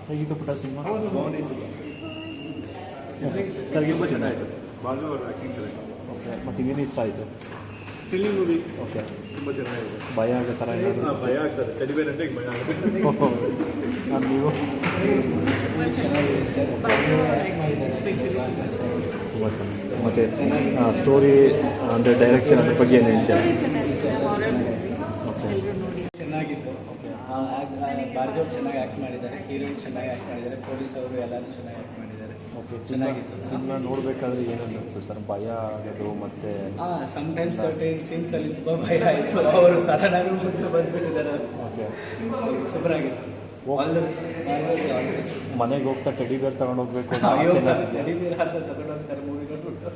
ಹೇಗಿತ್ತು ಪುಟ್ಟ cinema? Sir ತುಂಬ ಚೆನ್ನಾಗಿದೆ ಸರ್. ಬಾಲು ಅವರ ಆ್ಯಕ್ಟಿಂಗ್ ಚೆನ್ನಾಗಿದೆ. ಓಕೆ, ಮತ್ತು ಇನ್ನೇನು ಇಷ್ಟ ಆಯಿತು? Thrilling movie. ಓಕೆ, ತುಂಬ ಚೆನ್ನಾಗಿದೆ. ಭಯ ಆಗೋ ಥರ ಏನಾದರೂ? ಭಯ ಆಗ್ತದೆ, ಟೆಡಿಬೇರ್ ಅಂದರೆ ಭಯ ಆಗುತ್ತೆ. ನೀವು ತುಂಬ ಚೆನ್ನಾಗಿದೆ ಸರ್. ತುಂಬ ಚೆನ್ನಾಗಿ. ಮತ್ತು ಸ್ಟೋರಿ ಅಂದರೆ ಡೈರೆಕ್ಷನ್ ಅದ್ರ ಬಗ್ಗೆ ಏನು ಹೇಳ್ತೀರಾ? ಚೆನ್ನಾಗಿತ್ತು. ಭಾರ್ಗವ್ ಚೆನ್ನಾಗಿ ಆ್ಯಕ್ಟ್ ಮಾಡಿದ್ದಾರೆ, ಹೀರೋಯಿನ್ ಚೆನ್ನಾಗಿ ಆ್ಯಕ್ಟ್ ಮಾಡಿದ್ದಾರೆ, ಪೊಲೀಸ್ ಅವರು ಎಲ್ಲರೂ ಚೆನ್ನಾಗಿ ಆ್ಯಕ್ಟ್ ಮಾಡಿದ್ದಾರೆ. ಓಕೆ, ಚೆನ್ನಾಗಿತ್ತು. ಸಿನಿಮಾ ನೋಡಬೇಕಾದ್ರೆ ಏನೇನು ಅನಿಸ್ತು ಸರ್? ಭಯ ಆಗೋದು ಮತ್ತು ಸಮ್ಟೈಮ್ಸ್ ಸರ್ಟೈನ್ ಸೀನ್ಸಲ್ಲಿ ತುಂಬ ಭಯ ಆಯಿತು. ಅವರು ಸಡನ್ನಾಗಿ ಮುಂದೆ ಬಂದುಬಿಟ್ಟಿದ್ದಾರೆ. ಓಕೆ, ಸೂಪರ್ ಆಗಿತ್ತು. All the best. ಮನೆಗೆ ಹೋಗ್ತಾ ಟೆಡಿ ಬೇರ್ ತಗೊಂಡು ಹೋಗ್ಬೇಕು ಟೆಡಿಬೇರ್ ಹಾರ್ಸಲ್ಲಿ ತಗೊಂಡು ಹೋಗ್ತಾರೆ ಮೂವಿ ನೋಡ್ಬಿಟ್ಟು.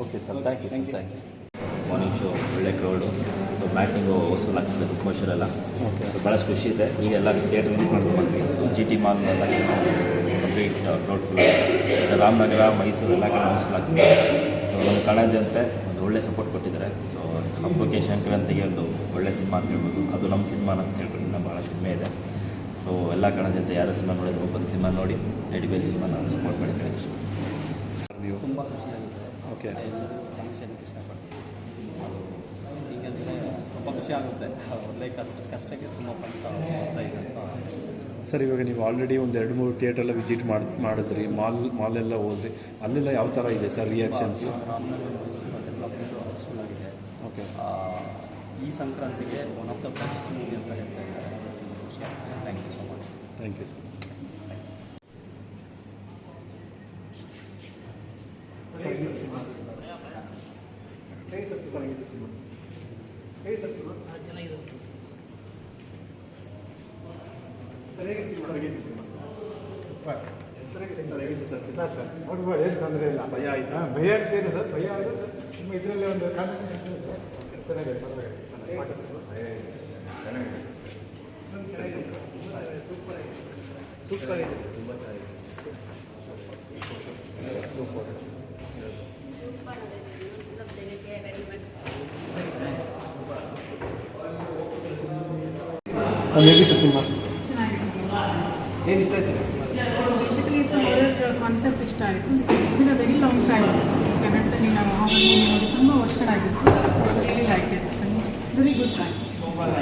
Okay sir, thank you sir, thank you. Morning show ಒಳ್ಳೆ ಕ್ರೌಡು, ಬ್ಯಾಟಿಂಗು ವಸೂಲ್ ಆಗ್ತದೆ ಪ್ರಮೋಷನ್ ಎಲ್ಲ. ಭಾಳಷ್ಟು ಖುಷಿ ಇದೆ. ಈಗ ಎಲ್ಲ ಥಿಯೇಟರ್ ವಿಸಿಟ್ ಮಾಡ್ಕೊಂಡು ಬಂದ್ವಿ. GT mall complete crowd full. Ramanagara, Mysuru ಎಲ್ಲ ಕಡೆ ವಸೂಲ್ ಆಗ್ತದೆ. ಒಂದು ಕನ್ನಡ ಜನತೆ ಒಂದು ಒಳ್ಳೆ ಸಪೋರ್ಟ್ ಕೊಟ್ಟಿದ್ದಾರೆ. ಸೊ ಹಬ್ಬಕ್ಕೆ ಸಂಕ್ರಾಂತಿಗೆ ಒಂದು ಒಳ್ಳೆ ಸಿನಿಮಾ ಅಂತ ಹೇಳ್ಬೋದು. ಅದು ನಮ್ಮ ಸಿನಿಮಾ ಅಂತ ಹೇಳ್ಬಿಟ್ಟು ಇನ್ನೂ ಭಾಳಷ್ಟು ಹೆಮ್ಮೆ ಇದೆ. ಸೊ ಎಲ್ಲ ಕನ್ನಡ ಜನತೆ ಯಾರು ಸಿನಿಮಾ ನೋಡಿದ್ರು ಒಂದು ಸಿನಿಮಾ ನೋಡಿ ಟೆಡಿಬೇರ್ ಸಿನಿಮಾನ ಸಪೋರ್ಟ್ ಮಾಡಿದ್ದಾರೆ. ನೀವು ತುಂಬ ಖುಷಿಯಾಗುತ್ತೆ. ಓಕೆ, ಎಲ್ಲರೂ ಥ್ಯಾಂಕ್ಸ್ ಹೇಳಕ್ಕೆ ಇಷ್ಟಪಡ್ತೀನಿ. ಅದು ಹೀಗಂದರೆ ತುಂಬ ಖುಷಿ ಆಗುತ್ತೆ. ಒಳ್ಳೆ ಕಷ್ಟಕ್ಕೆ ತುಂಬ ಬರ್ತಾ ಇದೆ ಅಂತ. ಸರ್, ಇವಾಗ ನೀವು ಆಲ್ರೆಡಿ ಒಂದು 2-3 ಥಿಯೇಟ್ರೆಲ್ಲ ವಿಸಿಟ್ ಮಾಡಿದ್ರಿ, ಮಾಲೆಲ್ಲ ಹೋದ್ರಿ, ಅಲ್ಲೆಲ್ಲ ಯಾವ ಥರ ಇದೆ sir reactions? Ramanagara development house full okay. ಓಕೆ, ಈ ಸಂಕ್ರಾಂತಿಗೆ one of the best movie ಅಂತ ಹೇಳ್ತಾ ಇದ್ದಾರೆ. Thank you so much. Thank you sir. ನೋಡ್ಬೋದು, ಏನು ತೊಂದರೆ ಇಲ್ಲ. ಭಯ ಆಯಿತು. ಭಯ ಆಗ್ತೇನೆ ಸರ್, ಭಯ ಆಗುತ್ತೆ. ನಿಮ್ಮ ಇದರಲ್ಲಿ ಒಂದು ಕಾನ್ಫಿಡೆನ್ಸ್ ಚೆನ್ನಾಗಿದೆ. ಸೂಪರ್ ಇದೆ, ತುಂಬ ಚೆನ್ನಾಗಿದೆ. ಹೇಗಿತ್ತು ಸಿನಿಮಾ? ಏನು ಇಷ್ಟ ಆಯ್ತು? ಬೇಸಿಕಲಿ ಕಾನ್ಸೆಪ್ಟ್ ಇಷ್ಟ ಆಯಿತು. It's been a very long time ಕನ್ನಡದಲ್ಲಿ ನಾವು ನೋಡಿ ತುಂಬ ವರ್ಷಗಳಾಗಿತ್ತು. Very like it. Very good time.